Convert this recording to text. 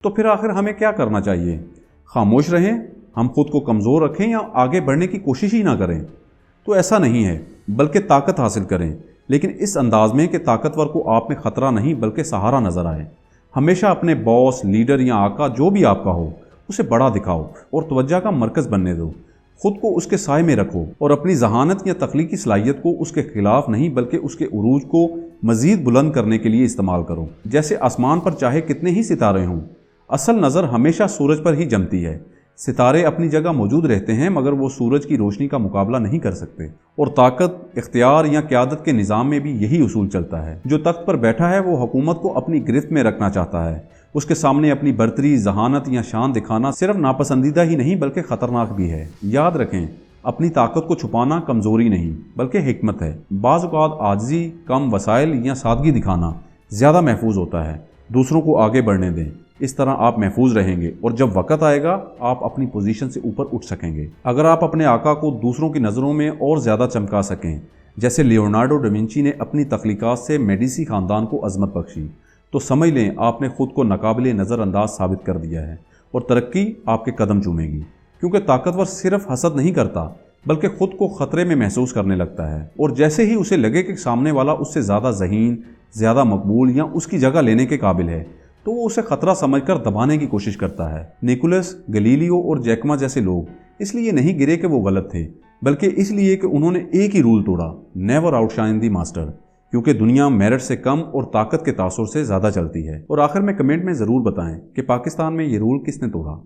تو پھر آخر ہمیں کیا کرنا چاہیے؟ خاموش رہیں، ہم خود کو کمزور رکھیں یا آگے بڑھنے کی کوشش ہی نہ کریں؟ تو ایسا نہیں ہے، بلکہ طاقت حاصل کریں، لیکن اس انداز میں کہ طاقتور کو آپ میں خطرہ نہیں بلکہ سہارا نظر آئے۔ ہمیشہ اپنے باس، لیڈر یا آقا جو بھی آپ کا ہو اسے بڑا دکھاؤ اور توجہ کا مرکز بننے دو۔ خود کو اس کے سائے میں رکھو اور اپنی ذہانت یا تخلیقی صلاحیت کو اس کے خلاف نہیں بلکہ اس کے عروج کو مزید بلند کرنے کے لیے استعمال کرو۔ جیسے آسمان پر چاہے کتنے ہی ستارے ہوں، اصل نظر ہمیشہ سورج پر ہی جمتی ہے۔ ستارے اپنی جگہ موجود رہتے ہیں مگر وہ سورج کی روشنی کا مقابلہ نہیں کر سکتے۔ اور طاقت، اختیار یا قیادت کے نظام میں بھی یہی اصول چلتا ہے۔ جو تخت پر بیٹھا ہے وہ حکومت کو اپنی گرفت میں رکھنا چاہتا ہے۔ اس کے سامنے اپنی برتری، ذہانت یا شان دکھانا صرف ناپسندیدہ ہی نہیں بلکہ خطرناک بھی ہے۔ یاد رکھیں، اپنی طاقت کو چھپانا کمزوری نہیں بلکہ حکمت ہے۔ بعض اوقات عاجزی، کم وسائل یا سادگی دکھانا زیادہ محفوظ ہوتا ہے۔ دوسروں کو آگے بڑھنے دیں، اس طرح آپ محفوظ رہیں گے اور جب وقت آئے گا آپ اپنی پوزیشن سے اوپر اٹھ سکیں گے۔ اگر آپ اپنے آقا کو دوسروں کی نظروں میں اور زیادہ چمکا سکیں، جیسے لیونارڈو ڈوینچی نے اپنی تخلیقات سے میڈیسی خاندان کو عظمت بخشی، تو سمجھ لیں آپ نے خود کو ناقابل نظر انداز ثابت کر دیا ہے اور ترقی آپ کے قدم چومے گی۔ کیونکہ طاقتور صرف حسد نہیں کرتا بلکہ خود کو خطرے میں محسوس کرنے لگتا ہے، اور جیسے ہی اسے لگے کہ سامنے والا اس سے زیادہ ذہین، زیادہ مقبول یا اس کی جگہ لینے کے قابل ہے تو وہ اسے خطرہ سمجھ کر دبانے کی کوشش کرتا ہے۔ نیکولس، گلیلیو اور جیکما جیسے لوگ اس لیے نہیں گرے کہ وہ غلط تھے بلکہ اس لیے کہ انہوں نے ایک ہی رول توڑا، نیور آؤٹ شائن دی ماسٹر، کیونکہ دنیا میرٹ سے کم اور طاقت کے تاثر سے زیادہ چلتی ہے۔ اور آخر میں کمنٹ میں ضرور بتائیں کہ پاکستان میں یہ رول کس نے توڑا۔